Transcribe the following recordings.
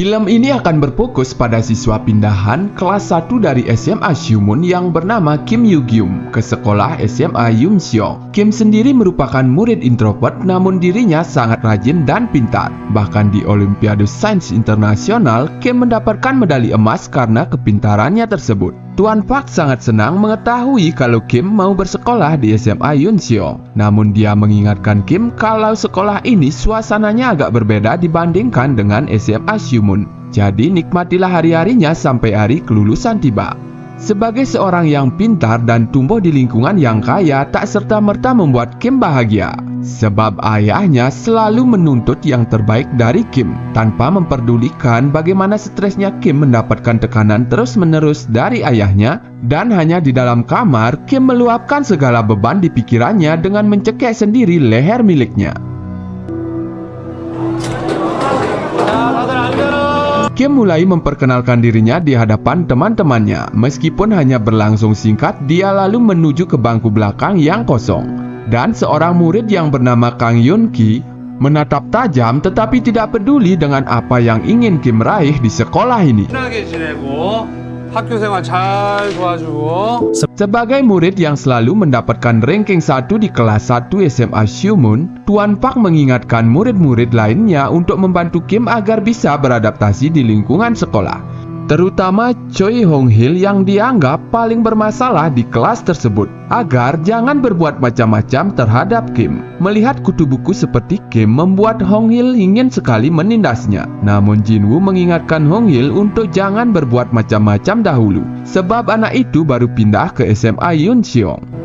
Film ini akan berfokus pada siswa pindahan kelas 1 dari SMA Syumun yang bernama Kim Yu-gyum ke sekolah SMA Yumseong. Kim sendiri merupakan murid introvert, namun dirinya sangat rajin dan pintar. Bahkan di Olimpiade Sains Internasional, Kim mendapatkan medali emas karena kepintarannya tersebut. Tuan Park sangat senang mengetahui kalau Kim mau bersekolah di SMA Yumseong. Namun dia mengingatkan Kim kalau sekolah ini suasananya agak berbeda dibandingkan dengan SMA Syumun. Jadi nikmatilah hari-harinya sampai hari kelulusan tiba. Sebagai seorang yang pintar dan tumbuh di lingkungan yang kaya, tak serta-merta membuat Kim bahagia. Sebab ayahnya selalu menuntut yang terbaik dari Kim, tanpa memperdulikan bagaimana stresnya Kim mendapatkan tekanan terus-menerus dari ayahnya. Dan hanya di dalam kamar, Kim meluapkan segala beban di pikirannya dengan mencekik sendiri leher miliknya. Kim mulai memperkenalkan dirinya di hadapan teman-temannya. Meskipun hanya berlangsung singkat, dia lalu menuju ke bangku belakang yang kosong. Dan seorang murid yang bernama Kang Yun Ki menatap tajam tetapi tidak peduli dengan apa yang ingin Kim raih di sekolah ini. Sebagai murid yang selalu mendapatkan ranking 1 di kelas 1 SMA Syumun, Tuan Park mengingatkan murid-murid lainnya untuk membantu Kim agar bisa beradaptasi di lingkungan sekolah. Terutama Choi Hong Hil yang dianggap paling bermasalah di kelas tersebut, agar jangan berbuat macam-macam terhadap Kim. Melihat kutu buku seperti Kim membuat Hong Hil ingin sekali menindasnya. Namun Jinwoo mengingatkan Hong Hil untuk jangan berbuat macam-macam dahulu, sebab anak itu baru pindah ke SMA Yumseong.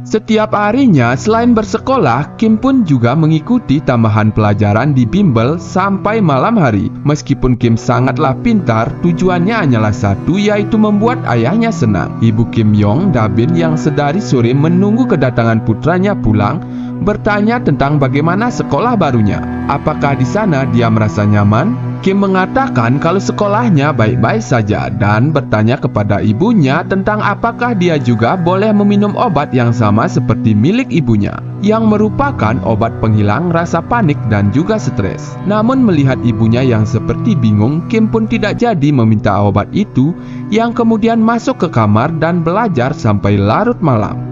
Setiap harinya selain bersekolah, Kim pun juga mengikuti tambahan pelajaran di bimbel sampai malam hari. Meskipun Kim sangatlah pintar, tujuannya hanyalah satu, yaitu membuat ayahnya senang. Ibu Kim Yong Dabin yang sedari sore menunggu kedatangan putranya pulang, bertanya tentang bagaimana sekolah barunya. Apakah di sana dia merasa nyaman? Kim mengatakan kalau sekolahnya baik-baik saja dan bertanya kepada ibunya tentang apakah dia juga boleh meminum obat yang sama seperti milik ibunya, yang merupakan obat penghilang rasa panik dan juga stres. Namun melihat ibunya yang seperti bingung, Kim pun tidak jadi meminta obat itu, yang kemudian masuk ke kamar dan belajar sampai larut malam.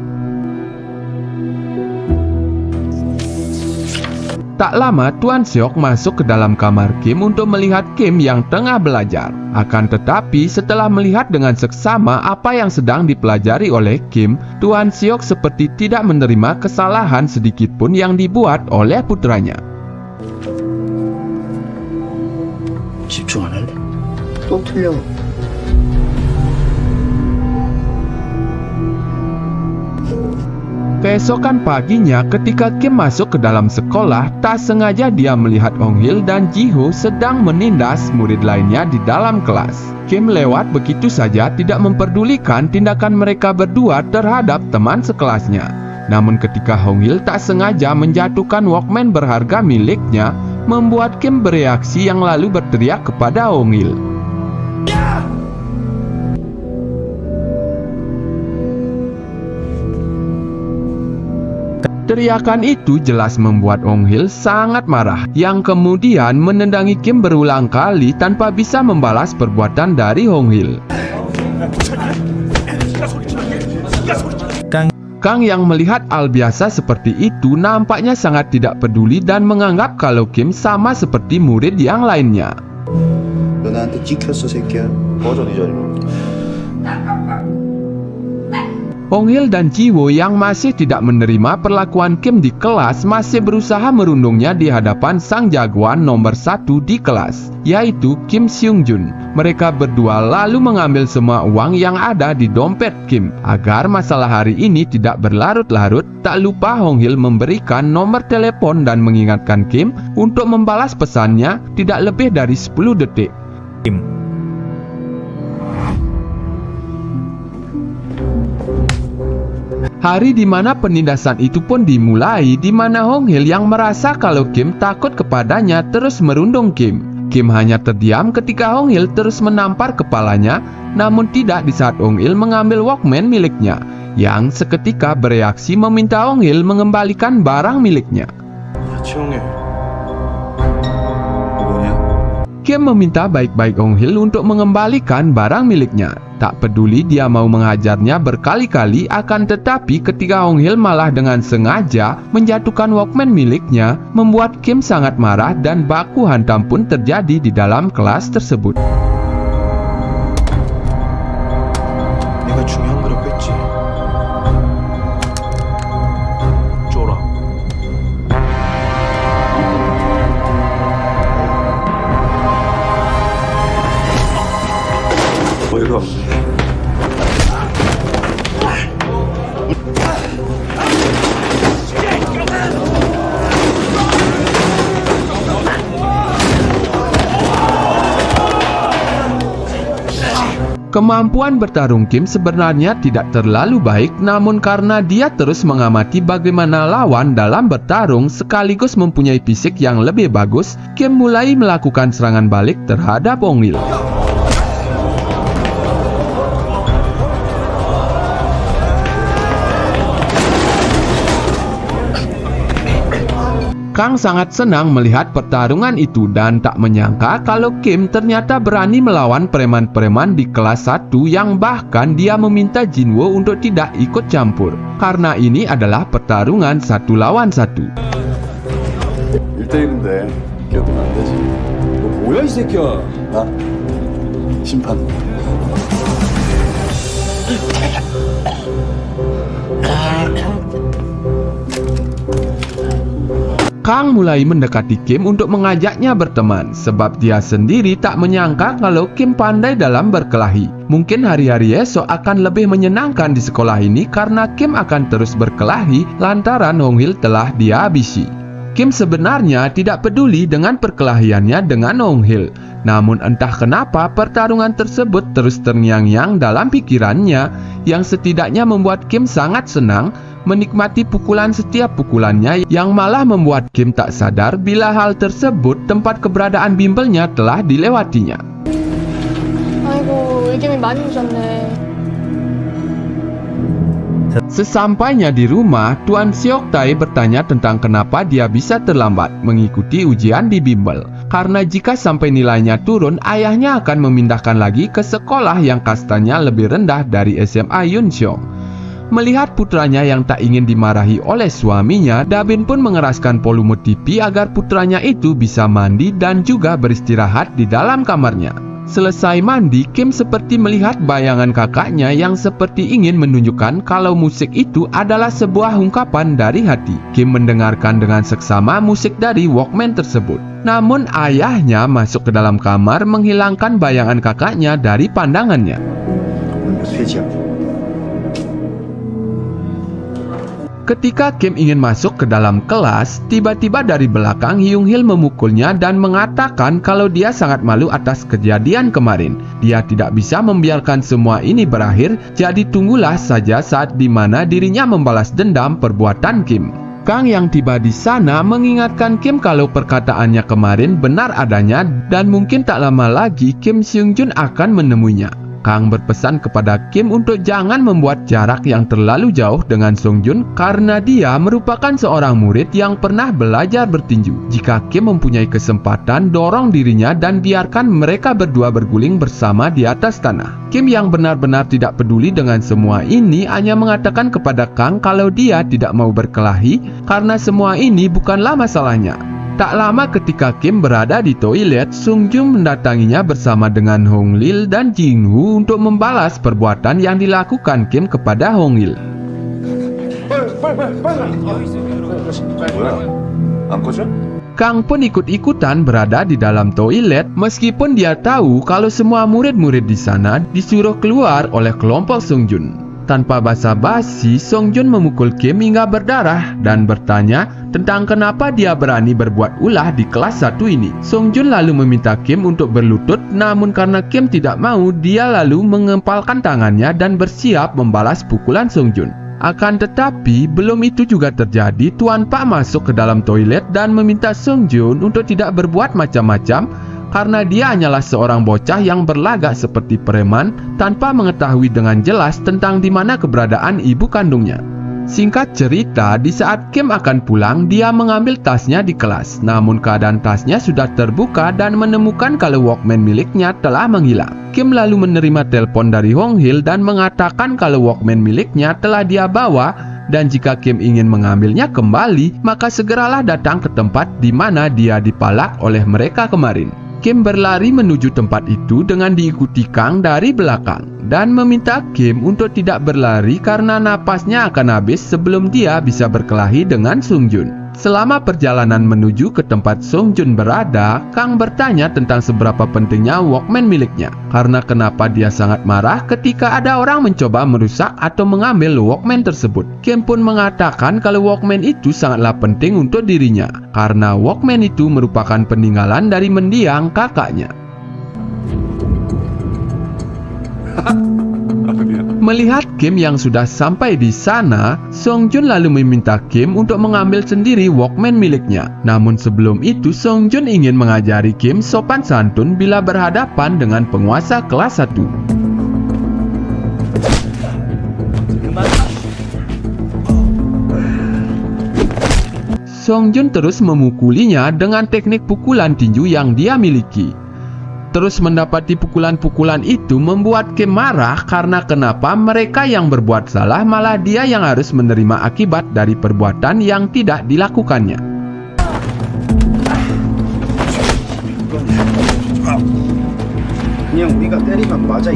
Tak lama, Tuan Seok masuk ke dalam kamar Kim untuk melihat Kim yang tengah belajar. Akan tetapi, setelah melihat dengan seksama apa yang sedang dipelajari oleh Kim, Tuan Seok seperti tidak menerima kesalahan sedikit pun yang dibuat oleh putranya. 집중 안 할래? 또 틀려. Keesokan paginya ketika Kim masuk ke dalam sekolah, tak sengaja dia melihat Hong Hil dan Ji-ho sedang menindas murid lainnya di dalam kelas. Kim lewat begitu saja, tidak memperdulikan tindakan mereka berdua terhadap teman sekelasnya. Namun ketika Hong Hil tak sengaja menjatuhkan Walkman berharga miliknya, membuat Kim bereaksi yang lalu berteriak kepada Hong Hil. Teriakan itu jelas membuat Hong Hil sangat marah, yang kemudian menendangi Kim berulang kali tanpa bisa membalas perbuatan dari Hong Hil. Kang yang melihat hal biasa seperti itu nampaknya sangat tidak peduli dan menganggap kalau Kim sama seperti murid yang lainnya. 너 나한테 찍혔어 새끼야. 꺼져 네 자리로. Hong Hil dan Ji-ho yang masih tidak menerima perlakuan Kim di kelas masih berusaha merundungnya di hadapan sang jagoan nomor 1 di kelas, yaitu Kim Seung Jun. Mereka berdua lalu mengambil semua uang yang ada di dompet Kim. Agar masalah hari ini tidak berlarut-larut, tak lupa Hong Hil memberikan nomor telepon dan mengingatkan Kim untuk membalas pesannya tidak lebih dari 10 detik. Hari di mana penindasan itu pun dimulai, di mana Hong Hil yang merasa kalau Kim takut kepadanya terus merundung Kim. Kim hanya terdiam ketika Hong Hil terus menampar kepalanya, namun tidak di saat Hong Hil mengambil Walkman miliknya, yang seketika bereaksi meminta Hong Hil mengembalikan barang miliknya. 지용해. 뭐냐? Kim meminta baik-baik Hong Hil untuk mengembalikan barang miliknya. Tak peduli dia mau menghajarnya berkali-kali, akan tetapi ketika Hong Hil malah dengan sengaja menjatuhkan Walkman miliknya, membuat Kim sangat marah dan baku hantam pun terjadi di dalam kelas tersebut. 내가 중요한 거라고 했지. 줘라. 어이가 없네. Kemampuan bertarung Kim sebenarnya tidak terlalu baik, namun karena dia terus mengamati bagaimana lawan dalam bertarung sekaligus mempunyai fisik yang lebih bagus, Kim mulai melakukan serangan balik terhadap Hong Hil. Kang sangat senang melihat pertarungan itu dan tak menyangka kalau Kim ternyata berani melawan preman-preman di kelas 1 yang bahkan dia meminta Jinwoo untuk tidak ikut campur. Karena ini adalah pertarungan 1 lawan 1. 1대1인데 이겨도 안 되지. 너 뭐야 이 새끼야? 나 심판. Kang mulai mendekati Kim untuk mengajaknya berteman, sebab dia sendiri tak menyangka kalau Kim pandai dalam berkelahi. Mungkin hari-hari esok akan lebih menyenangkan di sekolah ini karena Kim akan terus berkelahi lantaran Hong Hil telah dia habisi. Kim sebenarnya tidak peduli dengan perkelahiannya dengan Hong Hil. Namun entah kenapa pertarungan tersebut terus terngiang-ngiang dalam pikirannya, yang setidaknya membuat Kim sangat senang menikmati pukulan setiap pukulannya, yang malah membuat Kim tak sadar bila hal tersebut tempat keberadaan bimbelnya telah dilewatinya. 아이고, 의견이 많이 오셨네. Sesampainya di rumah, Tuan Seok Tae bertanya tentang kenapa dia bisa terlambat mengikuti ujian di bimbel. Karena jika sampai nilainya turun, ayahnya akan memindahkan lagi ke sekolah yang kastanya lebih rendah dari SMA Yunseong. Melihat putranya yang tak ingin dimarahi oleh suaminya, Dabin pun mengeraskan volume TV agar putranya itu bisa mandi dan juga beristirahat di dalam kamarnya. Selesai mandi, Kim seperti melihat bayangan kakaknya yang seperti ingin menunjukkan kalau musik itu adalah sebuah ungkapan dari hati. Kim mendengarkan dengan seksama musik dari Walkman tersebut. Namun ayahnya masuk ke dalam kamar menghilangkan bayangan kakaknya dari pandangannya. 돼지야. Ketika Kim ingin masuk ke dalam kelas, tiba-tiba dari belakang Hyung Hil memukulnya dan mengatakan kalau dia sangat malu atas kejadian kemarin. Dia tidak bisa membiarkan semua ini berakhir, jadi tunggulah saja saat dimana dirinya membalas dendam perbuatan Kim. Kang yang tiba di sana mengingatkan Kim kalau perkataannya kemarin benar adanya dan mungkin tak lama lagi Kim Seung Jun akan menemuinya. Kang berpesan kepada Kim untuk jangan membuat jarak yang terlalu jauh dengan Sung Jun karena dia merupakan seorang murid yang pernah belajar bertinju. Jika Kim mempunyai kesempatan, dorong dirinya dan biarkan mereka berdua berguling bersama di atas tanah. Kim yang benar-benar tidak peduli dengan semua ini hanya mengatakan kepada Kang kalau dia tidak mau berkelahi karena semua ini bukanlah masalahnya. Tak lama ketika Kim berada di toilet, Sung Jun mendatanginya bersama dengan Hong Lil dan Jin Woo untuk membalas perbuatan yang dilakukan Kim kepada Hong Lil. 뭐야? 안 꺼져? Kang pun ikut-ikutan berada di dalam toilet meskipun dia tahu kalau semua murid-murid di sana disuruh keluar oleh kelompok Sung Jun. Tanpa basa-basi, Sung Jun memukul Kim hingga berdarah dan bertanya tentang kenapa dia berani berbuat ulah di kelas 1 ini. Sung Jun lalu meminta Kim untuk berlutut, namun karena Kim tidak mau, dia lalu mengempalkan tangannya dan bersiap membalas pukulan Sung Jun. Akan tetapi, belum itu juga terjadi, Tuan Pak masuk ke dalam toilet dan meminta Sung Jun untuk tidak berbuat macam-macam karena dia hanyalah seorang bocah yang berlagak seperti preman tanpa mengetahui dengan jelas tentang di mana keberadaan ibu kandungnya. Singkat cerita, di saat Kim akan pulang, dia mengambil tasnya di kelas. Namun keadaan tasnya sudah terbuka dan menemukan kalau Walkman miliknya telah menghilang. Kim lalu menerima telepon dari Hong Hil dan mengatakan kalau Walkman miliknya telah dia bawa, dan jika Kim ingin mengambilnya kembali, maka segeralah datang ke tempat di mana dia dipalak oleh mereka kemarin. Kim berlari menuju tempat itu dengan diikuti Kang dari belakang dan meminta Kim untuk tidak berlari karena napasnya akan habis sebelum dia bisa berkelahi dengan Sung Jun. Selama perjalanan menuju ke tempat Sung Jun berada, Kang bertanya tentang seberapa pentingnya Walkman miliknya. Karena kenapa dia sangat marah ketika ada orang mencoba merusak atau mengambil Walkman tersebut. Kim pun mengatakan kalau Walkman itu sangatlah penting untuk dirinya, karena Walkman itu merupakan peninggalan dari mendiang kakaknya. Melihat Kim yang sudah sampai di sana, Song Jun lalu meminta Kim untuk mengambil sendiri Walkman miliknya. Namun sebelum itu, Song Jun ingin mengajari Kim sopan santun bila berhadapan dengan penguasa kelas 1. Song Jun terus memukulinya dengan teknik pukulan tinju yang dia miliki. Terus mendapati pukulan-pukulan itu membuat Kim marah karena kenapa mereka yang berbuat salah malah dia yang harus menerima akibat dari perbuatan yang tidak dilakukannya. 그냥 우리가 때리면 맞아.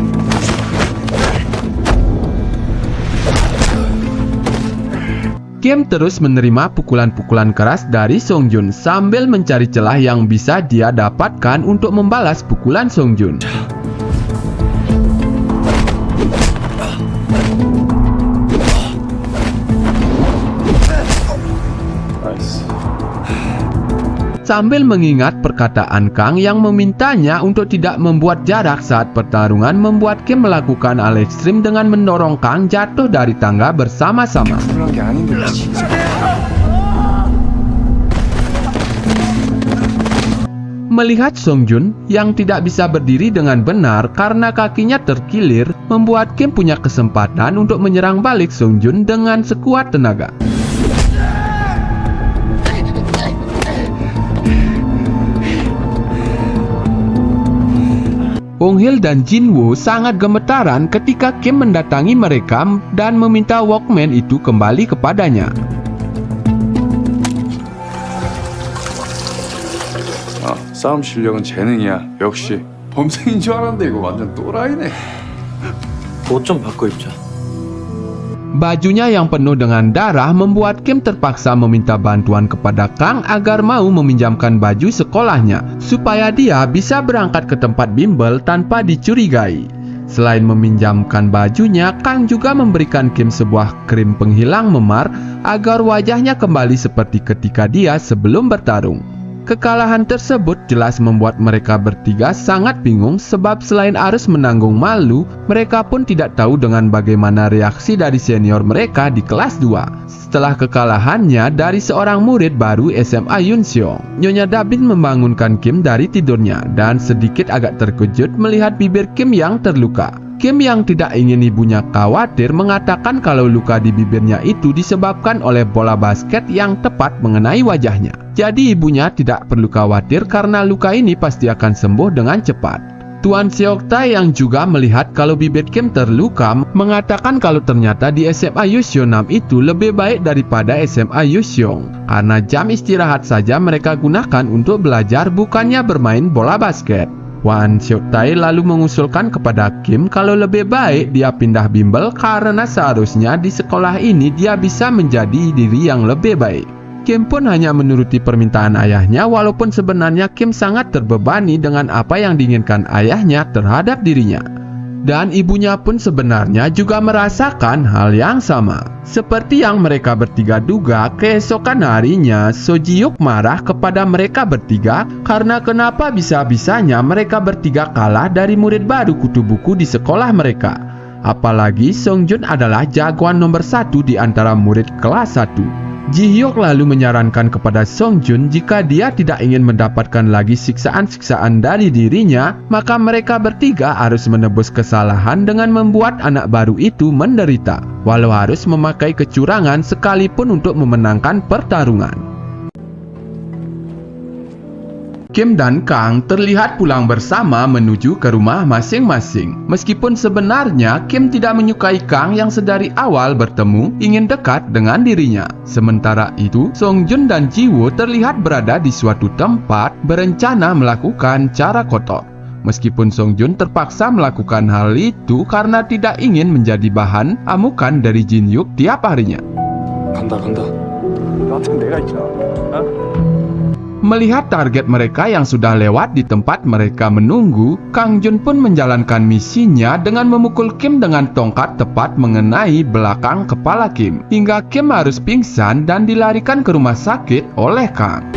Kim terus menerima pukulan-pukulan keras dari Song Jun sambil mencari celah yang bisa dia dapatkan untuk membalas pukulan Song Jun. Sambil mengingat perkataan Kang yang memintanya untuk tidak membuat jarak saat pertarungan, membuat Kim melakukan hal ekstrim dengan mendorong Kang jatuh dari tangga bersama-sama. Melihat Song Jun yang tidak bisa berdiri dengan benar karena kakinya terkilir, membuat Kim punya kesempatan untuk menyerang balik Song Jun dengan sekuat tenaga. Hong Hil dan Jin Woo sangat gemetaran ketika Kim mendatangi mereka dan meminta Walkman itu kembali kepadanya. 싸움 실력은 재능이야. 역시 범생인 줄 알았는데 이거 완전 또라이네. 옷 좀 바꿔 입자. Bajunya yang penuh dengan darah membuat Kim terpaksa meminta bantuan kepada Kang agar mau meminjamkan baju sekolahnya supaya dia bisa berangkat ke tempat bimbel tanpa dicurigai. Selain meminjamkan bajunya, Kang juga memberikan Kim sebuah krim penghilang memar agar wajahnya kembali seperti ketika dia sebelum bertarung. Kekalahan tersebut jelas membuat mereka bertiga sangat bingung sebab selain harus menanggung malu, mereka pun tidak tahu dengan bagaimana reaksi dari senior mereka di kelas 2. Setelah kekalahannya dari seorang murid baru SMA Yunseong, Nyonya Dabin membangunkan Kim dari tidurnya dan sedikit agak terkejut melihat bibir Kim yang terluka. Kim yang tidak ingin ibunya khawatir mengatakan kalau luka di bibirnya itu disebabkan oleh bola basket yang tepat mengenai wajahnya. Jadi ibunya tidak perlu khawatir karena luka ini pasti akan sembuh dengan cepat. Tuan Seok Tae yang juga melihat kalau bibir Kim terluka mengatakan kalau ternyata di SMA Yuseong 6 itu lebih baik daripada SMA Yuseong karena jam istirahat saja mereka gunakan untuk belajar bukannya bermain bola basket. Wan Seok Tae lalu mengusulkan kepada Kim kalau lebih baik dia pindah bimbel karena seharusnya di sekolah ini dia bisa menjadi diri yang lebih baik. Kim pun hanya menuruti permintaan ayahnya walaupun sebenarnya Kim sangat terbebani dengan apa yang diinginkan ayahnya terhadap dirinya. Dan ibunya pun sebenarnya juga merasakan hal yang sama. Seperti yang mereka bertiga duga, keesokan harinya So Ji-hyuk marah kepada mereka bertiga karena kenapa bisa-bisanya mereka bertiga kalah dari murid baru kutu buku di sekolah mereka. Apalagi Song Jun adalah jagoan nomor 1 di antara murid kelas 1. Ji Hyuk lalu menyarankan kepada Song Jun jika dia tidak ingin mendapatkan lagi siksaan-siksaan dari dirinya, maka mereka bertiga harus menebus kesalahan dengan membuat anak baru itu menderita, walau harus memakai kecurangan sekalipun untuk memenangkan pertarungan. Kim dan Kang terlihat pulang bersama menuju ke rumah masing-masing. Meskipun sebenarnya Kim tidak menyukai Kang yang sedari awal bertemu ingin dekat dengan dirinya. Sementara itu, Song Jun dan Ji Woo terlihat berada di suatu tempat berencana melakukan cara kotor. Meskipun Song Jun terpaksa melakukan hal itu karena tidak ingin menjadi bahan amukan dari Jin Hyuk tiap harinya. 간다. 너 같으면 내가 있잖아. Melihat target mereka yang sudah lewat di tempat mereka menunggu, Kang Jun pun menjalankan misinya dengan memukul Kim dengan tongkat tepat mengenai belakang kepala Kim, hingga Kim harus pingsan dan dilarikan ke rumah sakit oleh Kang.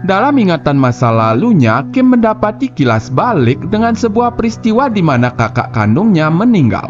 Dalam ingatan masa lalunya, Kim mendapati kilas balik dengan sebuah peristiwa di mana kakak kandungnya meninggal.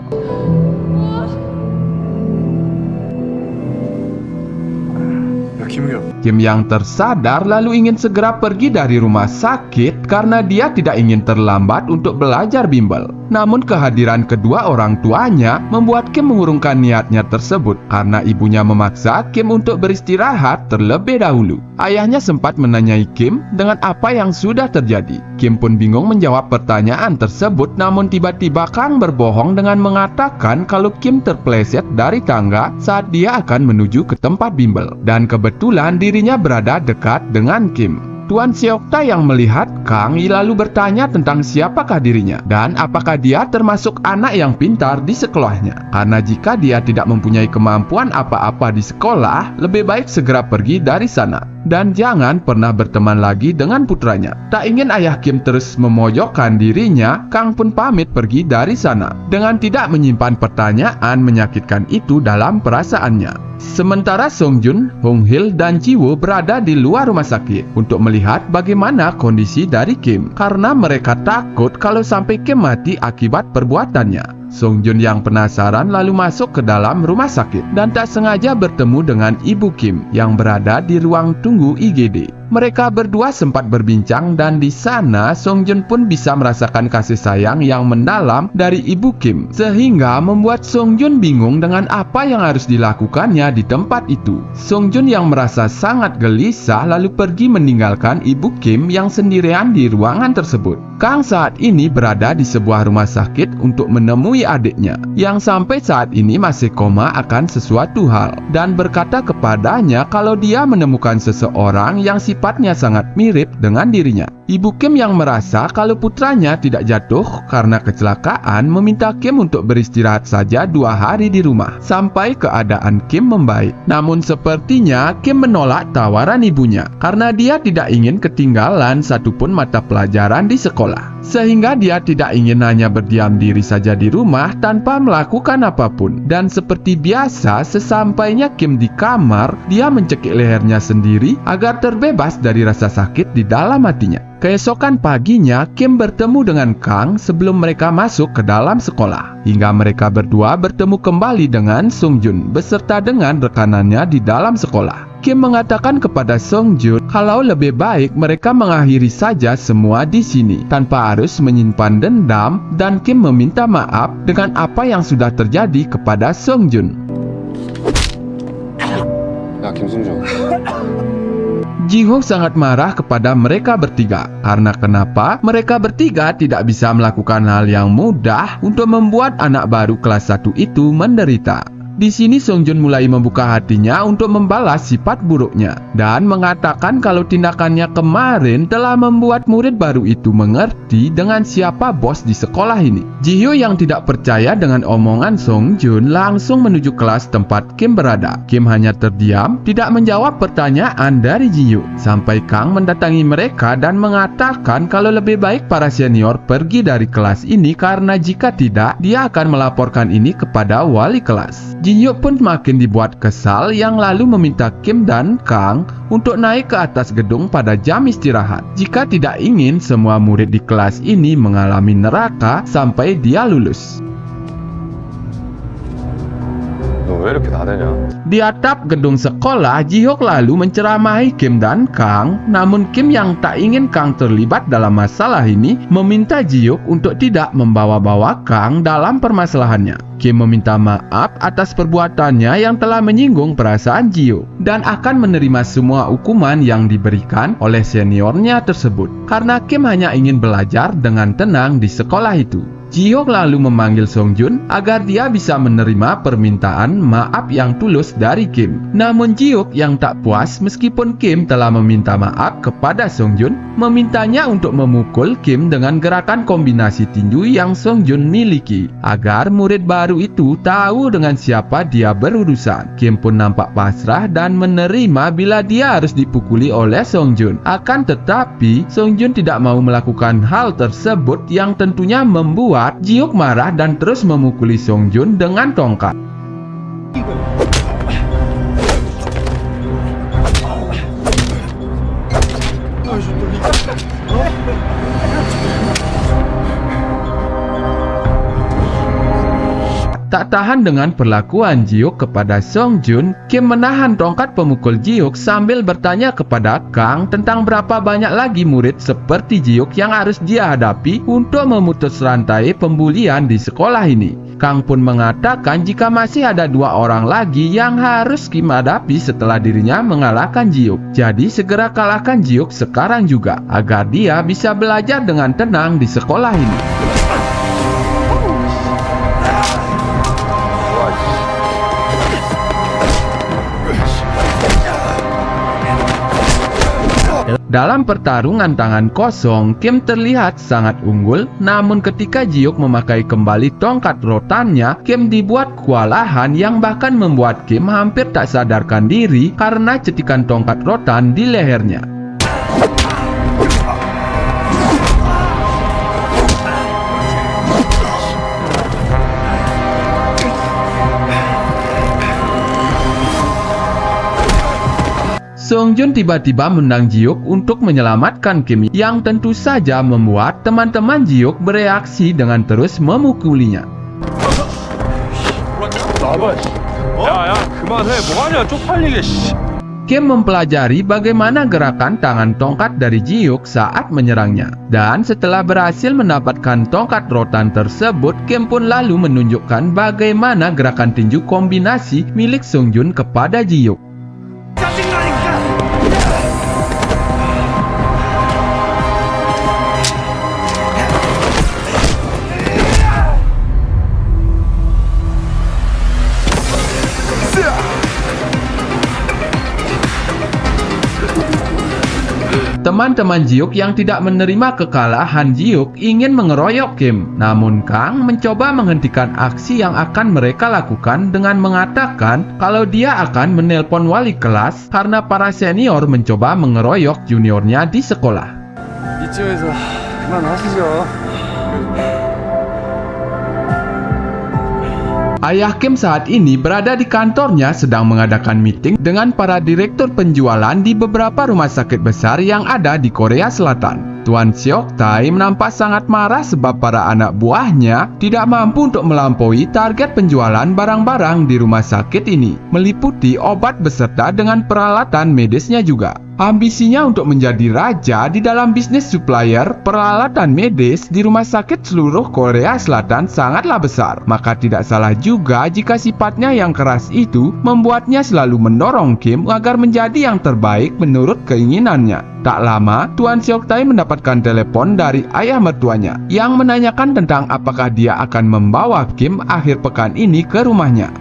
야, 김우겸. Kim yang tersadar lalu ingin segera pergi dari rumah sakit karena dia tidak ingin terlambat untuk belajar bimbel. Namun kehadiran kedua orang tuanya membuat Kim mengurungkan niatnya tersebut karena ibunya memaksa Kim untuk beristirahat terlebih dahulu. Ayahnya sempat menanyai Kim dengan apa yang sudah terjadi. Kim pun bingung menjawab pertanyaan tersebut, namun tiba-tiba Kang berbohong dengan mengatakan kalau Kim terpeleset dari tangga saat dia akan menuju ke tempat bimbel. Dan kebetulan dirinya berada dekat dengan Kim. Tuan Seokta yang melihat Kang lalu bertanya tentang siapakah dirinya dan apakah dia termasuk anak yang pintar di sekolahnya. Karena jika dia tidak mempunyai kemampuan apa-apa di sekolah, lebih baik segera pergi dari sana dan jangan pernah berteman lagi dengan putranya. Tak ingin ayah Kim terus memojokkan dirinya, Kang pun pamit pergi dari sana dengan tidak menyimpan pertanyaan menyakitkan itu dalam perasaannya. Sementara Song Jun, Hong Hil, dan Ji Woo berada di luar rumah sakit untuk melihat bagaimana kondisi dari Kim karena mereka takut kalau sampai Kim mati akibat perbuatannya. Song Jun yang penasaran lalu masuk ke dalam rumah sakit dan tak sengaja bertemu dengan ibu Kim yang berada di ruang tunggu IGD. Mereka berdua sempat berbincang dan di sana Song Jun pun bisa merasakan kasih sayang yang mendalam dari ibu Kim sehingga membuat Song Jun bingung dengan apa yang harus dilakukannya di tempat itu. Song Jun yang merasa sangat gelisah lalu pergi meninggalkan ibu Kim yang sendirian di ruangan tersebut. Kang saat ini berada di sebuah rumah sakit untuk menemui adiknya yang sampai saat ini masih koma akan sesuatu hal dan berkata kepadanya kalau dia menemukan seseorang yang sifatnya sangat mirip dengan dirinya. Ibu Kim yang merasa kalau putranya tidak jatuh karena kecelakaan meminta Kim untuk beristirahat saja 2 hari di rumah sampai keadaan Kim membaik. Namun sepertinya Kim menolak tawaran ibunya karena dia tidak ingin ketinggalan satupun mata pelajaran di sekolah. Sehingga dia tidak ingin hanya berdiam diri saja di rumah tanpa melakukan apapun. Dan seperti biasa, sesampainya Kim di kamar, dia mencekik lehernya sendiri agar terbebas dari rasa sakit di dalam hatinya. Keesokan paginya, Kim bertemu dengan Kang sebelum mereka masuk ke dalam sekolah. Hingga mereka berdua bertemu kembali dengan Song Jun beserta dengan rekanannya di dalam sekolah. Kim mengatakan kepada Song Jun kalau lebih baik mereka mengakhiri saja semua di sini tanpa harus menyimpan dendam, dan Kim meminta maaf dengan apa yang sudah terjadi kepada Song Jun. 야, 김승준. Ji Ho sangat marah kepada mereka bertiga karena kenapa mereka bertiga tidak bisa melakukan hal yang mudah untuk membuat anak baru kelas 1 itu menderita. Di sini Song Jun mulai membuka hatinya untuk membalas sifat buruknya dan mengatakan kalau tindakannya kemarin telah membuat murid baru itu mengerti dengan siapa bos di sekolah ini. Ji Hyo yang tidak percaya dengan omongan Song Jun langsung menuju kelas tempat Kim berada. Kim hanya terdiam, tidak menjawab pertanyaan dari Ji Hyo sampai Kang mendatangi mereka dan mengatakan kalau lebih baik para senior pergi dari kelas ini karena jika tidak dia akan melaporkan ini kepada wali kelas. Ji-hyuk pun makin dibuat kesal yang lalu meminta Kim dan Kang untuk naik ke atas gedung pada jam istirahat jika tidak ingin semua murid di kelas ini mengalami neraka sampai dia lulus. 너 왜 이렇게 나대냐? Di atap gedung sekolah, Ji-hyuk lalu menceramahi Kim dan Kang, namun Kim yang tak ingin Kang terlibat dalam masalah ini meminta Ji-hyuk untuk tidak membawa-bawa Kang dalam permasalahannya. Kim meminta maaf atas perbuatannya yang telah menyinggung perasaan Ji-hyuk dan akan menerima semua hukuman yang diberikan oleh seniornya tersebut karena Kim hanya ingin belajar dengan tenang di sekolah itu. Ji-hyuk lalu memanggil Song-jun agar dia bisa menerima permintaan maaf yang tulus dari Kim. Namun Ji-hyuk yang tak puas meskipun Kim telah meminta maaf kepada Song-jun, memintanya untuk memukul Kim dengan gerakan kombinasi tinju yang Song-jun miliki agar murid baru itu tahu dengan siapa dia berurusan. Kim pun nampak pasrah dan menerima bila dia harus dipukuli oleh Song-jun. Akan tetapi Song-jun tidak mau melakukan hal tersebut yang tentunya membuat Ji-hyuk marah dan terus memukuli Song-jun dengan tongkat. Tak tahan dengan perlakuan Ji-hyuk kepada Song-jun, Kim menahan tongkat pemukul Ji-hyuk sambil bertanya kepada Kang tentang berapa banyak lagi murid seperti Ji-hyuk yang harus dia hadapi untuk memutus rantai pembulian di sekolah ini. Kang pun mengatakan jika masih ada 2 orang lagi yang harus Kim hadapi setelah dirinya mengalahkan Ji-hyuk. Jadi segera kalahkan Ji-hyuk sekarang juga agar dia bisa belajar dengan tenang di sekolah ini. Dalam pertarungan tangan kosong, Kim terlihat sangat unggul, namun ketika Ji-hyuk memakai kembali tongkat rotannya, Kim dibuat kewalahan yang bahkan membuat Kim hampir tak sadarkan diri karena cetikan tongkat rotan di lehernya. Song-jun tiba-tiba menendang Ji-hyuk untuk menyelamatkan Kim yang tentu saja membuat teman-teman Ji-hyuk bereaksi dengan terus memukulinya. 야야 그만해 뭐하냐 쪽팔리게. Kim mempelajari bagaimana gerakan tangan tongkat dari Ji-hyuk saat menyerangnya. Dan setelah berhasil mendapatkan tongkat rotan tersebut, Kim pun lalu menunjukkan bagaimana gerakan tinju kombinasi milik Song-jun kepada Ji-hyuk. Teman-teman Ji-hyuk yang tidak menerima kekalahan Ji-hyuk ingin mengeroyok Kim. Namun Kang mencoba menghentikan aksi yang akan mereka lakukan dengan mengatakan kalau dia akan menelpon wali kelas karena para senior mencoba mengeroyok juniornya di sekolah. 이쯤에서 그만하시죠. Ayah Kim saat ini berada di kantornya sedang mengadakan meeting dengan para direktur penjualan di beberapa rumah sakit besar yang ada di Korea Selatan. Tuan Seok Tae nampak sangat marah sebab para anak buahnya tidak mampu untuk melampaui target penjualan barang-barang di rumah sakit ini, meliputi obat beserta dengan peralatan medisnya juga. Ambisinya untuk menjadi raja di dalam bisnis supplier peralatan medis di rumah sakit seluruh Korea Selatan sangatlah besar. Maka tidak salah juga jika sifatnya yang keras itu membuatnya selalu mendorong Kim agar menjadi yang terbaik menurut keinginannya. Tak lama, Tuan Seok Tae mendapatkan telepon dari ayah mertuanya yang menanyakan tentang apakah dia akan membawa Kim akhir pekan ini ke rumahnya.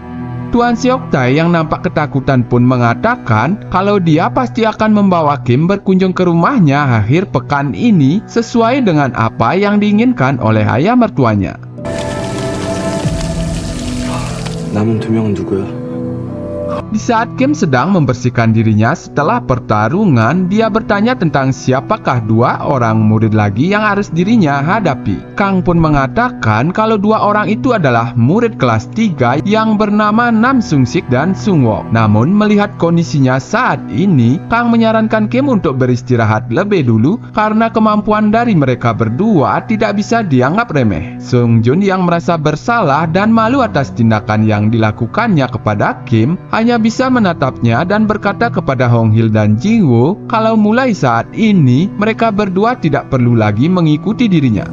Tuan Seok Tae yang nampak ketakutan pun mengatakan kalau dia pasti akan membawa Kim berkunjung ke rumahnya akhir pekan ini sesuai dengan apa yang diinginkan oleh ayah mertuanya. 남은 2명은 누구야? Di saat Kim sedang membersihkan dirinya setelah pertarungan, dia bertanya tentang siapakah dua orang murid lagi yang harus dirinya hadapi. Kang pun mengatakan kalau dua orang itu adalah murid kelas 3 yang bernama Nam Sung Sik dan Sung Wook. Namun melihat kondisinya saat ini, Kang menyarankan Kim untuk beristirahat lebih dulu karena kemampuan dari mereka berdua tidak bisa dianggap remeh. Sung Jun yang merasa bersalah dan malu atas tindakan yang dilakukannya kepada Kim hanya bisa menatapnya dan berkata kepada Hong Hil dan Ji Woo kalau mulai saat ini mereka berdua tidak perlu lagi mengikuti dirinya.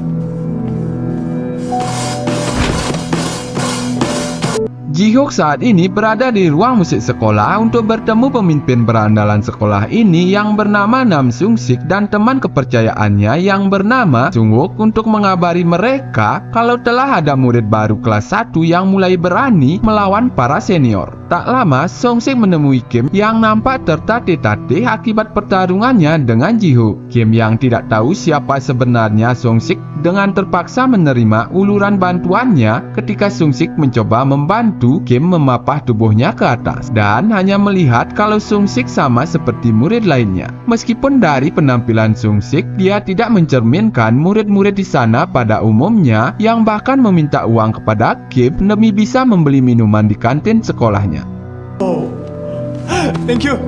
Ji Hook saat ini berada di ruang musik sekolah untuk bertemu pemimpin berandalan sekolah ini yang bernama Nam Sung Sik dan teman kepercayaannya yang bernama Sung Wook untuk mengabari mereka kalau telah ada murid baru kelas 1 yang mulai berani melawan para senior. Tak lama, Sung Sik menemui Kim yang nampak tertatih-tatih akibat pertarungannya dengan Ji Hook. Kim yang tidak tahu siapa sebenarnya Sung Sik dengan terpaksa menerima uluran bantuannya ketika Sung Sik mencoba membantu Kim memapah tubuhnya ke atas dan hanya melihat kalau Sung Sik sama seperti murid lainnya. Meskipun dari penampilan Sung Sik, dia tidak mencerminkan murid-murid di sana pada umumnya yang bahkan meminta uang kepada Kim demi bisa membeli minuman di kantin sekolahnya. Thank you.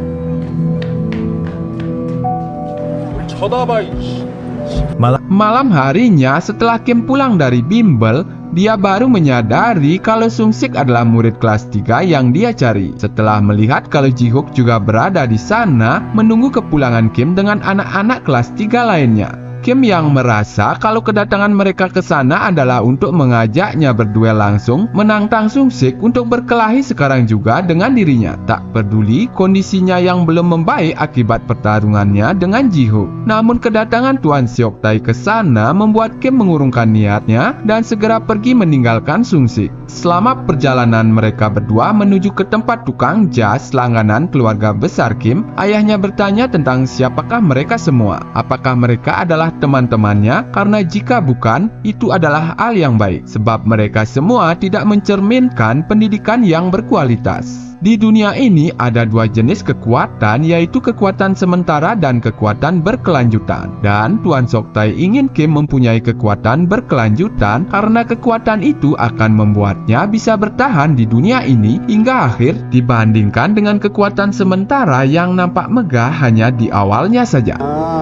Malam harinya setelah Kim pulang dari bimbel, dia baru menyadari kalau Sung Sik adalah murid kelas 3 yang dia cari. Setelah melihat kalau Ji Hook juga berada di sana menunggu kepulangan Kim dengan anak-anak kelas 3 lainnya. Kim yang merasa kalau kedatangan mereka ke sana adalah untuk mengajaknya berduel langsung menantang Sung Sik untuk berkelahi sekarang juga dengan dirinya. Tak peduli kondisinya yang belum membaik akibat pertarungannya dengan Ji Hook. Namun kedatangan Tuan Seok Tai ke sana membuat Kim mengurungkan niatnya dan segera pergi meninggalkan Sung Sik. Selama perjalanan mereka berdua menuju ke tempat tukang jas langganan keluarga besar Kim, ayahnya bertanya tentang siapakah mereka semua. Apakah mereka adalah teman-temannya? Karena jika bukan, itu adalah hal yang baik, sebab mereka semua tidak mencerminkan pendidikan yang berkualitas. Di dunia ini ada dua jenis kekuatan, yaitu kekuatan sementara dan kekuatan berkelanjutan. Dan Tuan Seok Tai ingin Kim mempunyai kekuatan berkelanjutan karena kekuatan itu akan membuatnya bisa bertahan di dunia ini hingga akhir dibandingkan dengan kekuatan sementara yang nampak megah hanya di awalnya saja.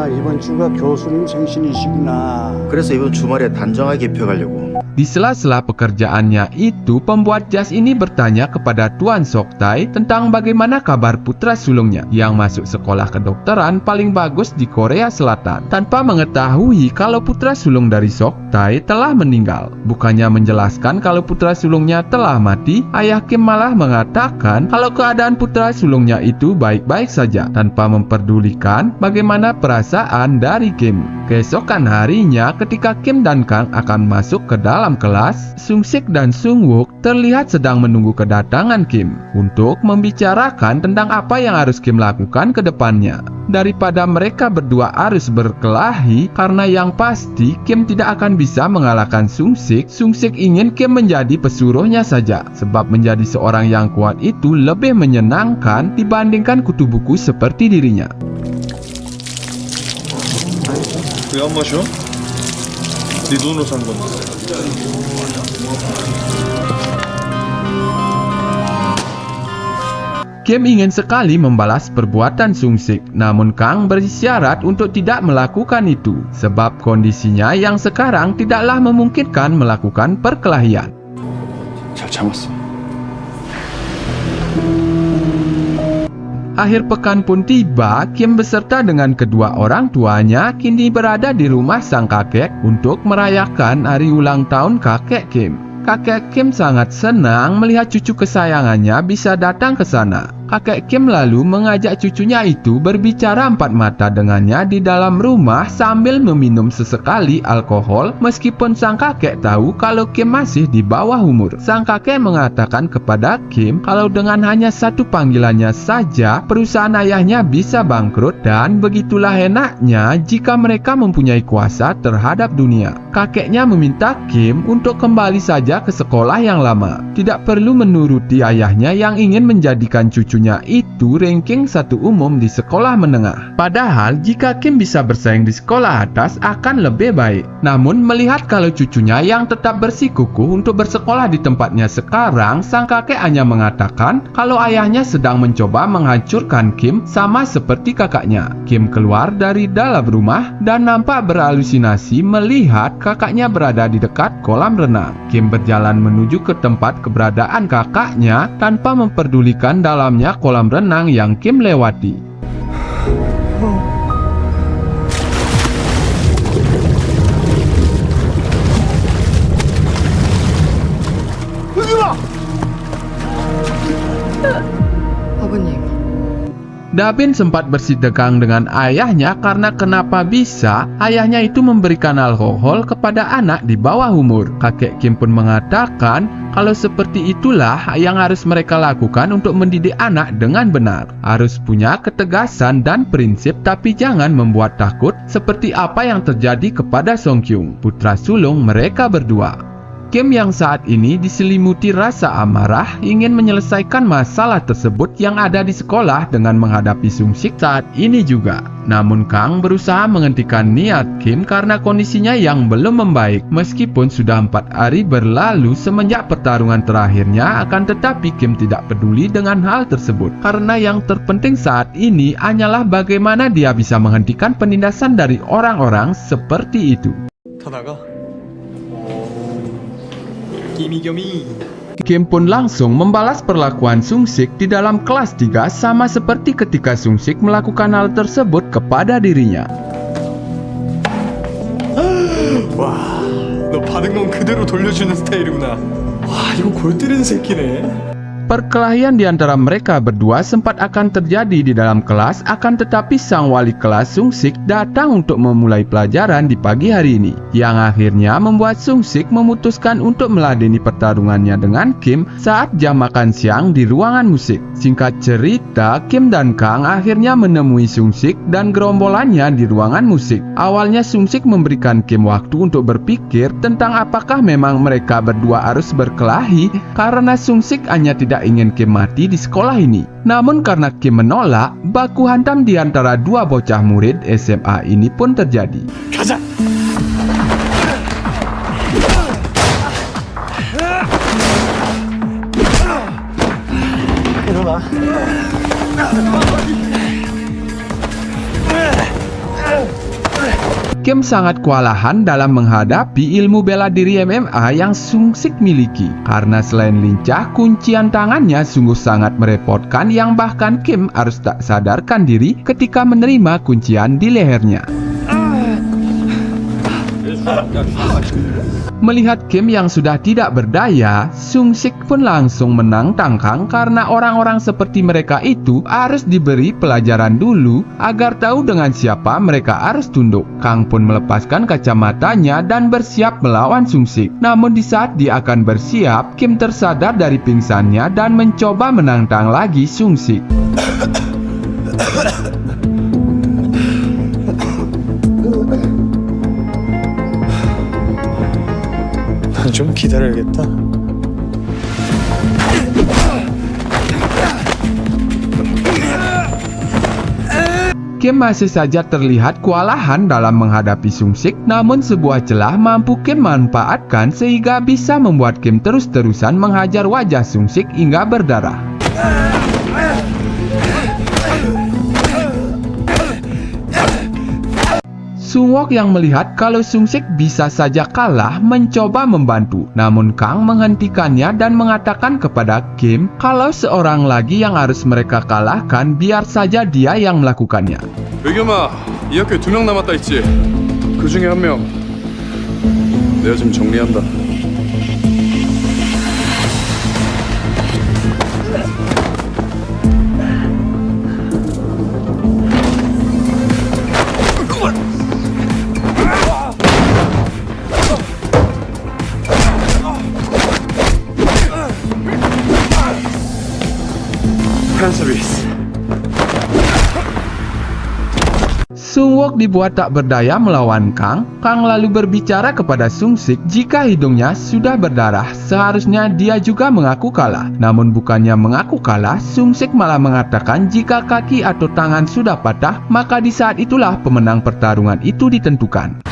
이번 주가 교수님 생신이시구나. 그래서 이번 주말에 단정하게 입혀가려고. Di sela-sela pekerjaannya itu, pembuat jas ini bertanya kepada Tuan Seok Tai tentang bagaimana kabar putra sulungnya yang masuk sekolah kedokteran paling bagus di Korea Selatan, tanpa mengetahui kalau putra sulung dari Seok Tai telah meninggal. Bukannya menjelaskan kalau putra sulungnya telah mati, ayah Kim malah mengatakan kalau keadaan putra sulungnya itu baik-baik saja, tanpa memperdulikan bagaimana perasaan dari Kim. Keesokan harinya, ketika Kim dan Kang akan masuk ke dalam kelas, Sung Sik dan Sung Wook terlihat sedang menunggu kedatangan Kim untuk membicarakan tentang apa yang harus Kim lakukan ke depannya. Daripada mereka berdua harus berkelahi, karena yang pasti Kim tidak akan bisa mengalahkan Sung Sik ingin Kim menjadi pesuruhnya saja, sebab menjadi seorang yang kuat itu lebih menyenangkan dibandingkan kutu buku seperti dirinya. 왜 안 마셔? 네 돈으로 산 건데. Kim ingin sekali membalas perbuatan Sung Sik, namun Kang berisyarat untuk tidak melakukan itu, sebab kondisinya yang sekarang tidaklah memungkinkan melakukan perkelahian. 잘 참았어. Akhir pekan pun tiba, Kim beserta dengan kedua orang tuanya kini berada di rumah sang kakek untuk merayakan hari ulang tahun kakek Kim. Kakek Kim sangat senang melihat cucu kesayangannya bisa datang ke sana. Kakek Kim lalu mengajak cucunya itu berbicara empat mata dengannya di dalam rumah sambil meminum sesekali alkohol, meskipun sang kakek tahu kalau Kim masih di bawah umur. Sang kakek mengatakan kepada Kim kalau dengan hanya satu panggilannya saja perusahaan ayahnya bisa bangkrut, dan begitulah enaknya jika mereka mempunyai kuasa terhadap dunia. Kakeknya meminta Kim untuk kembali saja ke sekolah yang lama, tidak perlu menuruti ayahnya yang ingin menjadikan cucu cucunya itu ranking 1 umum di sekolah menengah. Padahal jika Kim bisa bersaing di sekolah atas akan lebih baik. Namun melihat kalau cucunya yang tetap bersikukuh untuk bersekolah di tempatnya sekarang, sang kakek hanya mengatakan kalau ayahnya sedang mencoba menghancurkan Kim sama seperti kakaknya. Kim keluar dari dalam rumah dan nampak berhalusinasi melihat kakaknya berada di dekat kolam renang. Kim berjalan menuju ke tempat keberadaan kakaknya tanpa memperdulikan dalamnya kolam renang yang Kim lewati. 아버님, Dabin sempat bersitegang dengan ayahnya karena kenapa bisa ayahnya itu memberikan alkohol kepada anak di bawah umur. Kakek Kim pun mengatakan kalau seperti itulah yang harus mereka lakukan untuk mendidik anak dengan benar. Harus punya ketegasan dan prinsip, tapi jangan membuat takut seperti apa yang terjadi kepada Song Kyung, putra sulung mereka berdua. Kim yang saat ini diselimuti rasa amarah ingin menyelesaikan masalah tersebut yang ada di sekolah dengan menghadapi Sung Sik saat ini juga. Namun Kang berusaha menghentikan niat Kim karena kondisinya yang belum membaik. Meskipun sudah 4 hari berlalu semenjak pertarungan terakhirnya, akan tetapi Kim tidak peduli dengan hal tersebut. Karena yang terpenting saat ini hanyalah bagaimana dia bisa menghentikan penindasan dari orang-orang seperti itu. 다 나가. 끼미겸이. Kim pun langsung membalas perlakuan Sung Sik di dalam kelas 3 sama seperti ketika Sung Sik melakukan hal tersebut kepada dirinya. 와, 너 받은 건 그대로 돌려주는 스타일이구나. 와, 이거 골 때리는 새끼네. Perkelahian di antara mereka berdua sempat akan terjadi di dalam kelas, akan tetapi sang wali kelas Sung Sik datang untuk memulai pelajaran di pagi hari ini, yang akhirnya membuat Sung Sik memutuskan untuk meladeni pertarungannya dengan Kim saat jam makan siang di ruangan musik. Singkat cerita, Kim dan Kang akhirnya menemui Sung Sik dan gerombolannya di ruangan musik. Awalnya Sung Sik memberikan Kim waktu untuk berpikir tentang apakah memang mereka berdua harus berkelahi, karena Sung Sik hanya tidak ingin Kim mati di sekolah ini. Namun karena Kim menolak, baku hantam di antara dua bocah murid SMA ini pun terjadi. 가자. 일어나. Kim sangat kewalahan dalam menghadapi ilmu bela diri MMA yang Sung Sik miliki. Karena selain lincah, kuncian tangannya sungguh sangat merepotkan yang bahkan Kim harus tak sadarkan diri ketika menerima kuncian di lehernya. Melihat Kim yang sudah tidak berdaya, Sung Sik pun langsung menantang Kang karena orang-orang seperti mereka itu harus diberi pelajaran dulu agar tahu dengan siapa mereka harus tunduk. Kang pun melepaskan kacamatanya dan bersiap melawan Sung Sik. Namun di saat dia akan bersiap, Kim tersadar dari pingsannya dan mencoba menantang lagi Sung Sik. 좀 기다려야겠다. Kim masih saja terlihat kewalahan dalam menghadapi Sung Sik, namun sebuah celah mampu Kim manfaatkan sehingga bisa membuat Kim terus-terusan menghajar wajah Sung Sik hingga berdarah. Sung Wok yang melihat kalau Sung Sik bisa saja kalah mencoba membantu, namun Kang menghentikannya dan mengatakan kepada Kim kalau seorang lagi yang harus mereka kalahkan, biar saja dia yang melakukannya. 의겸아, 이 학교에 2명 남았다 있지? 그 중에 1명 내가 지금 정리한다. Sungwook dibuat tak berdaya melawan Kang. Kang lalu berbicara kepada Sungsik jika hidungnya sudah berdarah, seharusnya dia juga mengaku kalah. Namun bukannya mengaku kalah, Sungsik malah mengatakan jika kaki atau tangan sudah patah, maka di saat itulah pemenang pertarungan itu ditentukan.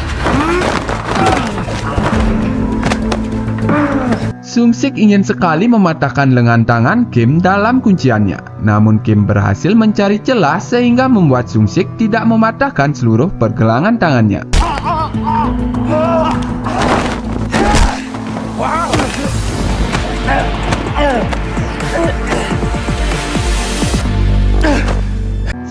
Sungsik ingin sekali mematahkan lengan tangan Kim dalam kunciannya. Namun Kim berhasil mencari celah sehingga membuat Sungsik tidak mematahkan seluruh pergelangan tangannya.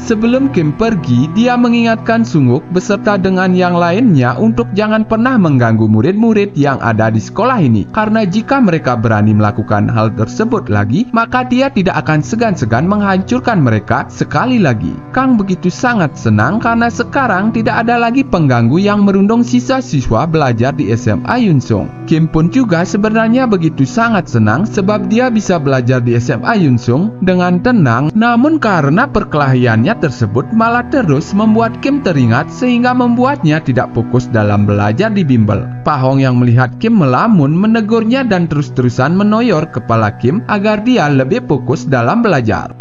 Sebelum Kim pergi, dia mengingatkan Sungwook beserta dengan yang lainnya untuk jangan pernah mengganggu murid-murid yang ada di sekolah ini. Karena jika mereka berani melakukan hal tersebut lagi, maka dia tidak akan segan-segan menghancurkan mereka sekali lagi. Kang begitu sangat senang karena sekarang tidak ada lagi pengganggu yang merundung siswa-siswa belajar di SMA Yunseong. Kim pun juga sebenarnya begitu sangat senang sebab dia bisa belajar di SMA Yunseong dengan tenang, namun karena perkelahiannya tersebut malah terus membuat Kim teringat sehingga membuatnya tidak fokus dalam belajar di bimbel. Pak Hong yang melihat Kim melamun menegurnya dan terus-terusan menoyor kepala Kim agar dia lebih fokus dalam belajar.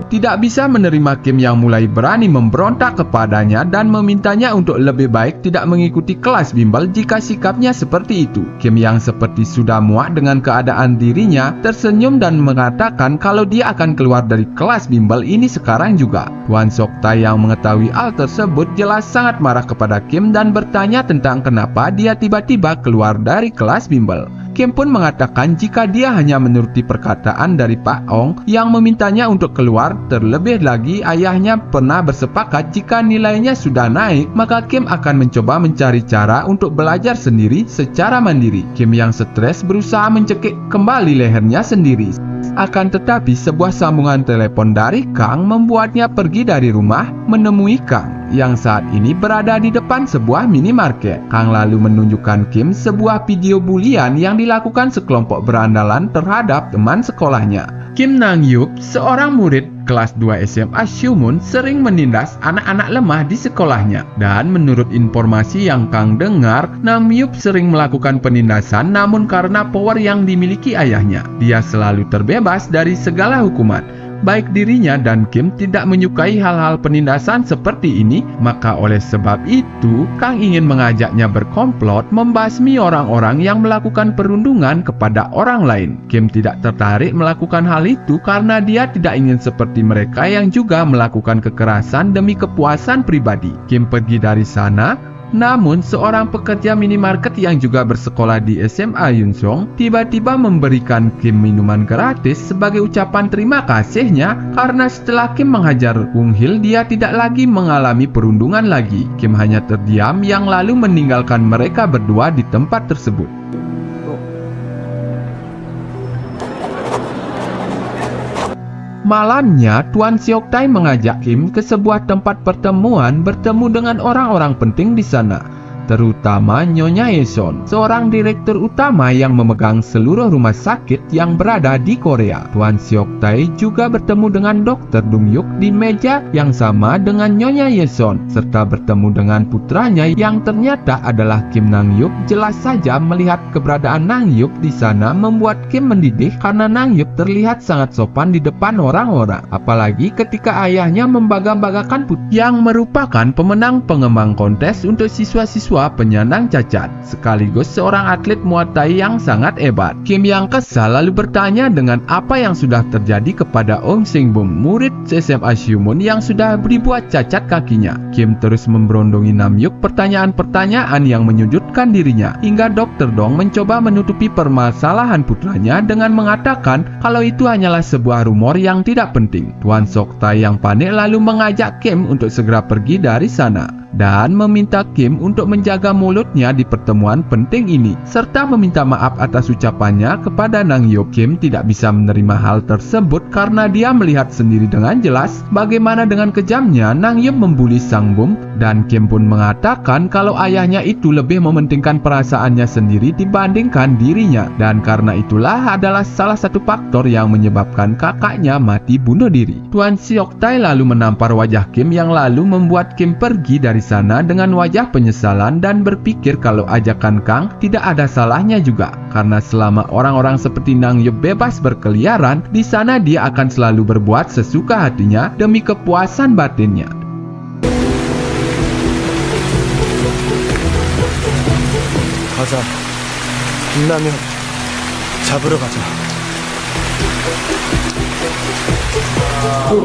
Tidak bisa menerima Kim yang mulai berani memberontak kepadanya dan memintanya untuk lebih baik tidak mengikuti kelas bimbel jika sikapnya seperti itu. Kim yang seperti sudah muak dengan keadaan dirinya tersenyum dan mengatakan kalau dia akan keluar dari kelas bimbel ini sekarang juga. Tuan Sok Tai yang mengetahui hal tersebut jelas sangat marah kepada Kim dan bertanya tentang kenapa dia tiba-tiba keluar dari kelas bimbel. Kim pun mengatakan jika dia hanya menuruti perkataan dari Pak Ong yang memintanya untuk keluar. Terlebih lagi ayahnya pernah bersepakat jika nilainya sudah naik, maka Kim akan mencoba mencari cara untuk belajar sendiri secara mandiri. Kim yang stres berusaha mencekik kembali lehernya sendiri. Akan tetapi sebuah sambungan telepon dari Kang membuatnya pergi dari rumah menemui Kang yang saat ini berada di depan sebuah minimarket. Kang lalu menunjukkan Kim sebuah video bulian yang dilakukan sekelompok berandalan terhadap teman sekolahnya. Kim Nang-yup, seorang murid kelas 2 SMA Shumun, sering menindas anak-anak lemah di sekolahnya. Dan menurut informasi yang Kang dengar, Nam-yup sering melakukan penindasan namun karena power yang dimiliki ayahnya, dia selalu terbebas dari segala hukuman. Baik dirinya dan Kim tidak menyukai hal-hal penindasan seperti ini, maka oleh sebab itu Kang ingin mengajaknya berkomplot membasmi orang-orang yang melakukan perundungan kepada orang lain. Kim tidak tertarik melakukan hal itu karena dia tidak ingin seperti mereka yang juga melakukan kekerasan demi kepuasan pribadi. Kim pergi dari sana. Namun, seorang pekerja minimarket yang juga bersekolah di SMA Yunseong tiba-tiba memberikan Kim minuman gratis sebagai ucapan terima kasihnya karena setelah Kim menghajar Kung Hil, dia tidak lagi mengalami perundungan lagi. Kim hanya terdiam yang lalu meninggalkan mereka berdua di tempat tersebut. Malamnya, Tuan Siok Tai mengajak Kim ke sebuah tempat pertemuan bertemu dengan orang-orang penting di sana. Terutama Nyonya Yeson, seorang direktur utama yang memegang seluruh rumah sakit yang berada di Korea. Tuan Siok Tai juga bertemu dengan Dr. Dong Yuk di meja yang sama dengan Nyonya Yeson, serta bertemu dengan putranya yang ternyata adalah Kim Nang Yup. Jelas saja melihat keberadaan Nang Yup di sana membuat Kim mendidih karena Nang Yup terlihat sangat sopan di depan orang-orang. Apalagi ketika ayahnya membangga-banggakan putri yang merupakan pemenang pengembang kontes untuk siswa-siswa penyandang cacat, sekaligus seorang atlet Muay Thai yang sangat hebat. Kim yang kesal lalu bertanya dengan apa yang sudah terjadi kepada Ong Sing Bum, murid SMA Shumun yang sudah dibuat cacat kakinya. Kim terus memberondongi Nam-yuk pertanyaan-pertanyaan yang menyudutkan dirinya, hingga Dr. Dong mencoba menutupi permasalahan putranya dengan mengatakan kalau itu hanyalah sebuah rumor yang tidak penting. Tuan Sok Tai yang panik lalu mengajak Kim untuk segera pergi dari sana. dan meminta Kim untuk menjaga mulutnya di pertemuan penting ini, serta meminta maaf atas ucapannya kepada Nang Hyuk. Kim tidak bisa menerima hal tersebut karena dia melihat sendiri dengan jelas bagaimana dengan kejamnya Nang Hyuk membuli Sang Bum, dan Kim pun mengatakan kalau ayahnya itu lebih mementingkan perasaannya sendiri dibandingkan dirinya, dan karena itulah adalah salah satu faktor yang menyebabkan kakaknya mati bunuh diri. Tuan Seok Tae lalu menampar wajah Kim yang lalu membuat Kim pergi dari sana dengan wajah penyesalan dan berpikir kalau ajakan Kang tidak ada salahnya juga, karena selama orang-orang seperti Nang Hyuk bebas berkeliaran di sana, dia akan selalu berbuat sesuka hatinya demi kepuasan batinnya. 가자. 빛나면 잡으러 가자.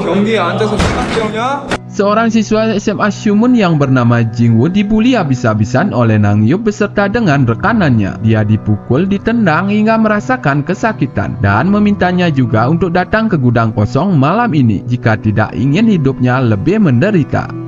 경기에 앉아서 시간 때우냐? Seorang siswa SMA Shumun yang bernama Jingwoo dibuli habis-habisan oleh Nang Hyuk beserta dengan rekanannya. Dia dipukul, ditendang hingga merasakan kesakitan dan memintanya juga untuk datang ke gudang kosong malam ini jika tidak ingin hidupnya lebih menderita.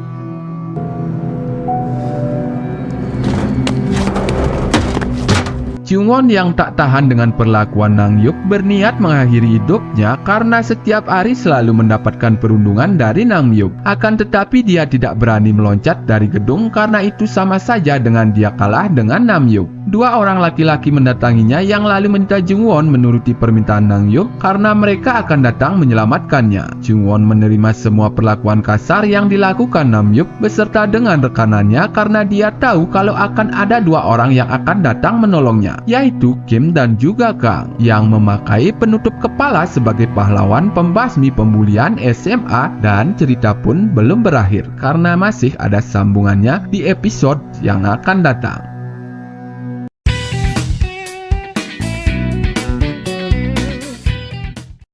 Jungwon yang tak tahan dengan perlakuan Nang Hyuk berniat mengakhiri hidupnya karena setiap hari selalu mendapatkan perundungan dari Nang Hyuk. Akan tetapi dia tidak berani meloncat dari gedung karena itu sama saja dengan dia kalah dengan Nam Hyuk. Dua orang laki-laki mendatanginya yang lalu meminta Jungwon menuruti permintaan Nang Hyuk karena mereka akan datang menyelamatkannya. Jungwon menerima semua perlakuan kasar yang dilakukan Nam Hyuk beserta dengan rekanannya karena dia tahu kalau akan ada dua orang yang akan datang menolongnya, yaitu Kim dan juga Kang, yang memakai penutup kepala sebagai pahlawan pembasmi pembulian SMA, dan cerita pun belum berakhir karena masih ada sambungannya di episode yang akan datang.